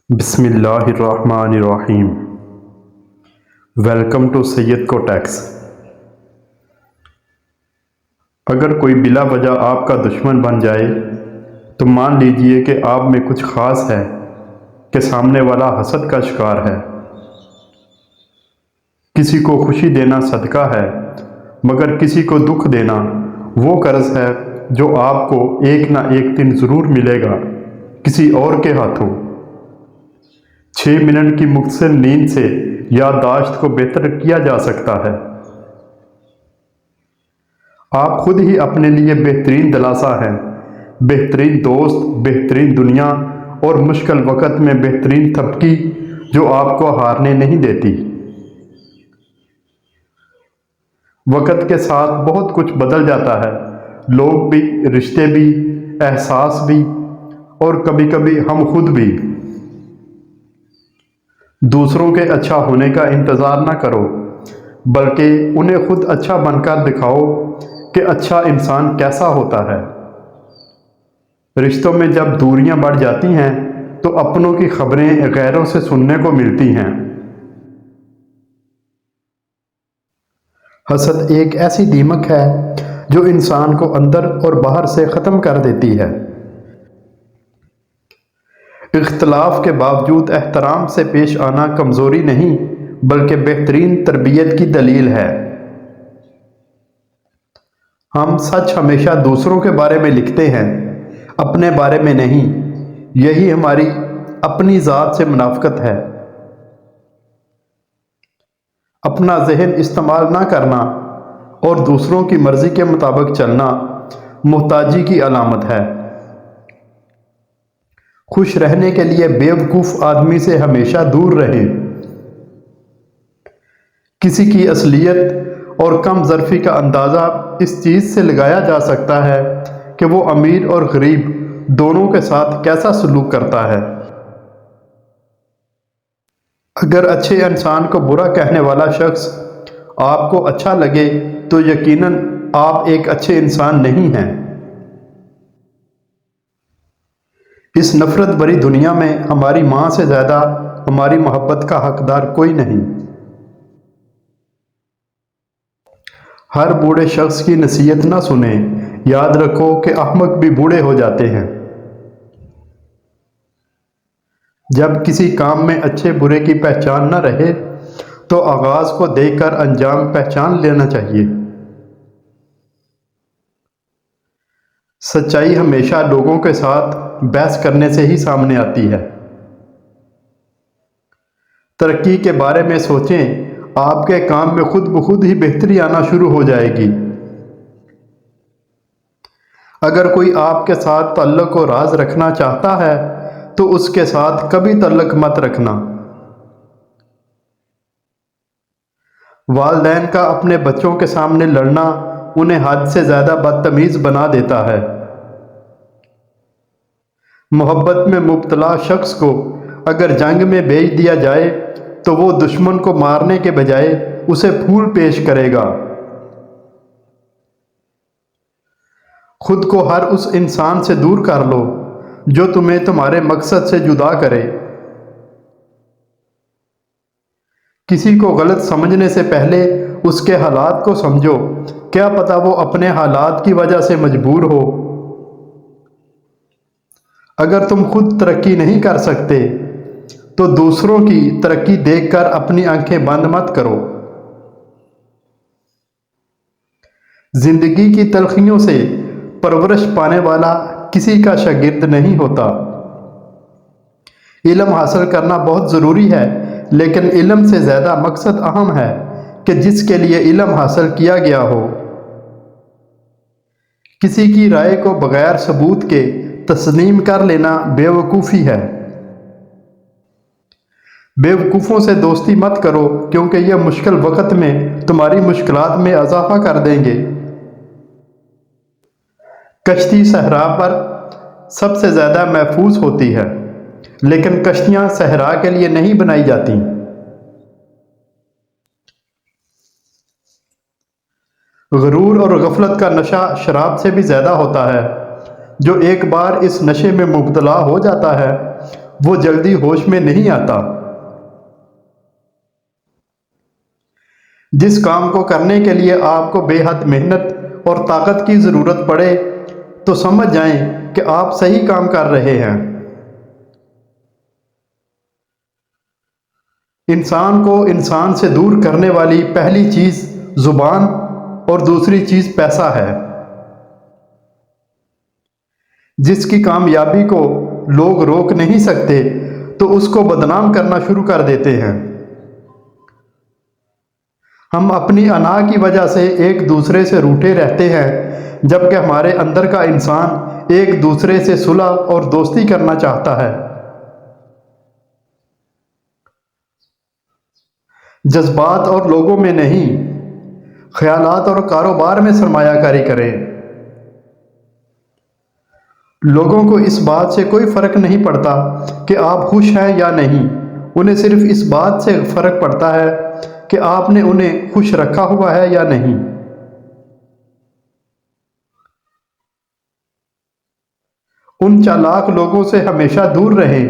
بسم اللہ الرحمن الرحیم۔ ویلکم ٹو سید کو ٹیکس۔ اگر کوئی بلا وجہ آپ کا دشمن بن جائے تو مان لیجئے کہ آپ میں کچھ خاص ہے کہ سامنے والا حسد کا شکار ہے۔ کسی کو خوشی دینا صدقہ ہے، مگر کسی کو دکھ دینا وہ قرض ہے جو آپ کو ایک نہ ایک دن ضرور ملے گا کسی اور کے ہاتھوں۔ 6 منٹ کی مختصر نیند سے یادداشت کو بہتر کیا جا سکتا ہے۔ آپ خود ہی اپنے لیے بہترین دلاسا ہیں، بہترین دوست، بہترین دنیا اور مشکل وقت میں بہترین تھپکی جو آپ کو ہارنے نہیں دیتی۔ وقت کے ساتھ بہت کچھ بدل جاتا ہے، لوگ بھی، رشتے بھی، احساس بھی، اور کبھی کبھی ہم خود بھی۔ دوسروں کے اچھا ہونے کا انتظار نہ کرو، بلکہ انہیں خود اچھا بن کر دکھاؤ کہ اچھا انسان کیسا ہوتا ہے۔ رشتوں میں جب دوریاں بڑھ جاتی ہیں تو اپنوں کی خبریں غیروں سے سننے کو ملتی ہیں۔ حسد ایک ایسی دیمک ہے جو انسان کو اندر اور باہر سے ختم کر دیتی ہے۔ اختلاف کے باوجود احترام سے پیش آنا کمزوری نہیں بلکہ بہترین تربیت کی دلیل ہے۔ ہم سچ ہمیشہ دوسروں کے بارے میں لکھتے ہیں، اپنے بارے میں نہیں۔ یہی ہماری اپنی ذات سے منافقت ہے۔ اپنا ذہن استعمال نہ کرنا اور دوسروں کی مرضی کے مطابق چلنا محتاجی کی علامت ہے۔ خوش رہنے کے لیے بیوقوف آدمی سے ہمیشہ دور رہیں۔ کسی کی اصلیت اور کم ظرفی کا اندازہ اس چیز سے لگایا جا سکتا ہے کہ وہ امیر اور غریب دونوں کے ساتھ کیسا سلوک کرتا ہے۔ اگر اچھے انسان کو برا کہنے والا شخص آپ کو اچھا لگے تو یقیناً آپ ایک اچھے انسان نہیں ہیں۔ اس نفرت بھری دنیا میں ہماری ماں سے زیادہ ہماری محبت کا حقدار کوئی نہیں۔ ہر بوڑھے شخص کی نصیحت نہ سنیں، یاد رکھو کہ احمق بھی بوڑھے ہو جاتے ہیں۔ جب کسی کام میں اچھے برے کی پہچان نہ رہے تو آغاز کو دیکھ کر انجام پہچان لینا چاہیے۔ سچائی ہمیشہ لوگوں کے ساتھ بحث کرنے سے ہی سامنے آتی ہے۔ ترقی کے بارے میں سوچیں، آپ کے کام میں خود بخود ہی بہتری آنا شروع ہو جائے گی۔ اگر کوئی آپ کے ساتھ تعلق و راز رکھنا چاہتا ہے تو اس کے ساتھ کبھی تعلق مت رکھنا۔ والدین کا اپنے بچوں کے سامنے لڑنا انہیں حد سے زیادہ بدتمیز بنا دیتا ہے۔ محبت میں مبتلا شخص کو اگر جنگ میں بھیج دیا جائے تو وہ دشمن کو مارنے کے بجائے اسے پھول پیش کرے گا۔ خود کو ہر اس انسان سے دور کر لو جو تمہیں تمہارے مقصد سے جدا کرے۔ کسی کو غلط سمجھنے سے پہلے اس کے حالات کو سمجھو، کیا پتہ وہ اپنے حالات کی وجہ سے مجبور ہو۔ اگر تم خود ترقی نہیں کر سکتے تو دوسروں کی ترقی دیکھ کر اپنی آنکھیں بند مت کرو۔ زندگی کی تلخیوں سے پرورش پانے والا کسی کا شاگرد نہیں ہوتا۔ علم حاصل کرنا بہت ضروری ہے، لیکن علم سے زیادہ مقصد اہم ہے کہ جس کے لیے علم حاصل کیا گیا ہو۔ کسی کی رائے کو بغیر ثبوت کے تسلیم کر لینا بیوقوفی ہے۔ بیوقوفوں سے دوستی مت کرو کیونکہ یہ مشکل وقت میں تمہاری مشکلات میں اضافہ کر دیں گے۔ کشتی صحرا پر سب سے زیادہ محفوظ ہوتی ہے، لیکن کشتیاں صحرا کے لیے نہیں بنائی جاتی۔ غرور اور غفلت کا نشہ شراب سے بھی زیادہ ہوتا ہے۔ جو ایک بار اس نشے میں مبتلا ہو جاتا ہے وہ جلدی ہوش میں نہیں آتا۔ جس کام کو کرنے کے لیے آپ کو بے حد محنت اور طاقت کی ضرورت پڑے تو سمجھ جائیں کہ آپ صحیح کام کر رہے ہیں۔ انسان کو انسان سے دور کرنے والی پہلی چیز زبان اور دوسری چیز پیسہ ہے۔ جس کی کامیابی کو لوگ روک نہیں سکتے تو اس کو بدنام کرنا شروع کر دیتے ہیں۔ ہم اپنی انا کی وجہ سے ایک دوسرے سے روٹھے رہتے ہیں، جبکہ ہمارے اندر کا انسان ایک دوسرے سے صلح اور دوستی کرنا چاہتا ہے۔ جذبات اور لوگوں میں نہیں، خیالات اور کاروبار میں سرمایہ کاری کریں۔ لوگوں کو اس بات سے کوئی فرق نہیں پڑتا کہ آپ خوش ہیں یا نہیں، انہیں صرف اس بات سے فرق پڑتا ہے کہ آپ نے انہیں خوش رکھا ہوا ہے یا نہیں۔ ان چالاک لوگوں سے ہمیشہ دور رہیں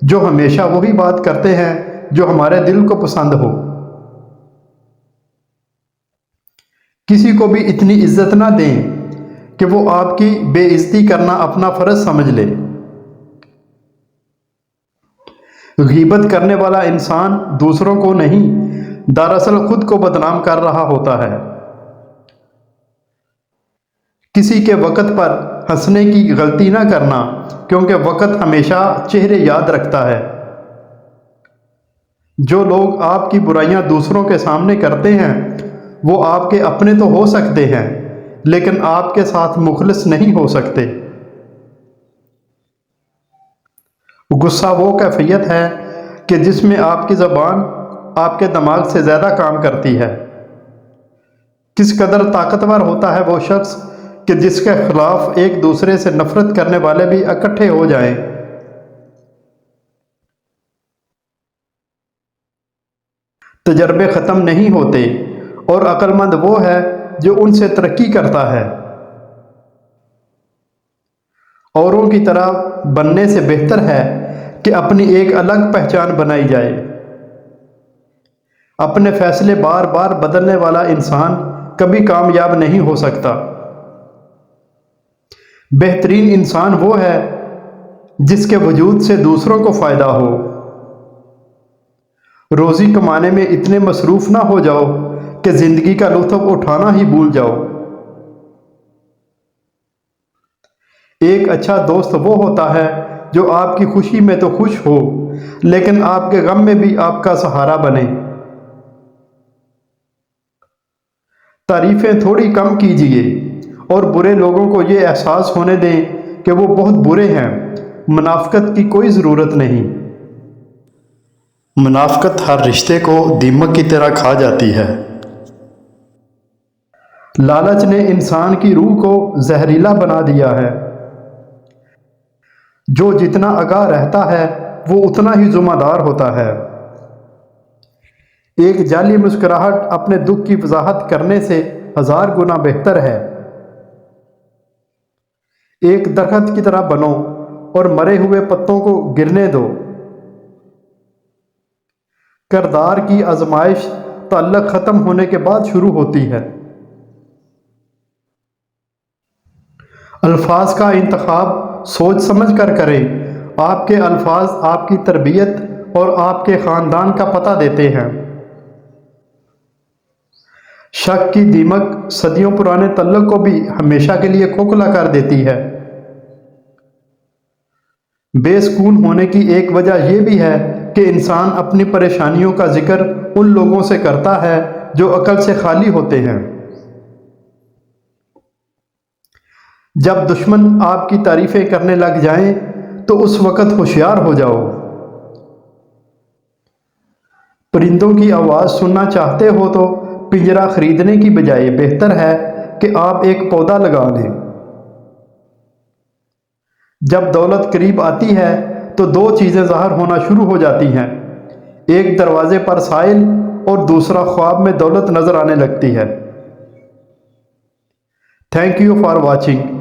جو ہمیشہ وہی بات کرتے ہیں جو ہمارے دل کو پسند ہو۔ کسی کو بھی اتنی عزت نہ دیں کہ وہ آپ کی بے عزتی کرنا اپنا فرض سمجھ لے۔ غیبت کرنے والا انسان دوسروں کو نہیں، دراصل خود کو بدنام کر رہا ہوتا ہے۔ کسی کے وقت پر ہنسنے کی غلطی نہ کرنا، کیونکہ وقت ہمیشہ چہرے یاد رکھتا ہے۔ جو لوگ آپ کی برائیاں دوسروں کے سامنے کرتے ہیں وہ آپ کے اپنے تو ہو سکتے ہیں لیکن آپ کے ساتھ مخلص نہیں ہو سکتے۔ غصہ وہ کیفیت ہے کہ جس میں آپ کی زبان آپ کے دماغ سے زیادہ کام کرتی ہے۔ کس قدر طاقتور ہوتا ہے وہ شخص کہ جس کے خلاف ایک دوسرے سے نفرت کرنے والے بھی اکٹھے ہو جائیں۔ تجربے ختم نہیں ہوتے اور عقل مند وہ ہے جو ان سے ترقی کرتا ہے۔ اوروں کی طرح بننے سے بہتر ہے کہ اپنی ایک الگ پہچان بنائی جائے۔ اپنے فیصلے بار بار بدلنے والا انسان کبھی کامیاب نہیں ہو سکتا۔ بہترین انسان وہ ہے جس کے وجود سے دوسروں کو فائدہ ہو۔ روزی کمانے میں اتنے مصروف نہ ہو جاؤ کہ زندگی کا لطف اٹھانا ہی بھول جاؤ۔ ایک اچھا دوست وہ ہوتا ہے جو آپ کی خوشی میں تو خوش ہو لیکن آپ کے غم میں بھی آپ کا سہارا بنے۔ تعریفیں تھوڑی کم کیجیے اور برے لوگوں کو یہ احساس ہونے دیں کہ وہ بہت برے ہیں۔ منافقت کی کوئی ضرورت نہیں۔ منافقت ہر رشتے کو دیمک کی طرح کھا جاتی ہے۔ لالچ نے انسان کی روح کو زہریلا بنا دیا ہے۔ جو جتنا آگاہ رہتا ہے وہ اتنا ہی ذمہ دار ہوتا ہے۔ ایک جعلی مسکراہٹ اپنے دکھ کی وضاحت کرنے سے 1000 گنا بہتر ہے۔ ایک درخت کی طرح بنو اور مرے ہوئے پتوں کو گرنے دو۔ کردار کی آزمائش تعلق ختم ہونے کے بعد شروع ہوتی ہے۔ الفاظ کا انتخاب سوچ سمجھ کر کریں۔ آپ کے الفاظ آپ کی تربیت اور آپ کے خاندان کا پتہ دیتے ہیں۔ شک کی دیمک صدیوں پرانے تعلق کو بھی ہمیشہ کے لیے کھوکھلا کر دیتی ہے۔ بے سکون ہونے کی ایک وجہ یہ بھی ہے کہ انسان اپنی پریشانیوں کا ذکر ان لوگوں سے کرتا ہے جو عقل سے خالی ہوتے ہیں۔ جب دشمن آپ کی تعریفیں کرنے لگ جائیں تو اس وقت ہوشیار ہو جاؤ۔ پرندوں کی آواز سننا چاہتے ہو تو پنجرا خریدنے کی بجائے بہتر ہے کہ آپ ایک پودا لگا لیں۔ جب دولت قریب آتی ہے تو 2 چیزیں ظاہر ہونا شروع ہو جاتی ہیں، ایک دروازے پر سائل اور دوسرا خواب میں دولت نظر آنے لگتی ہے۔ Thank you for watching.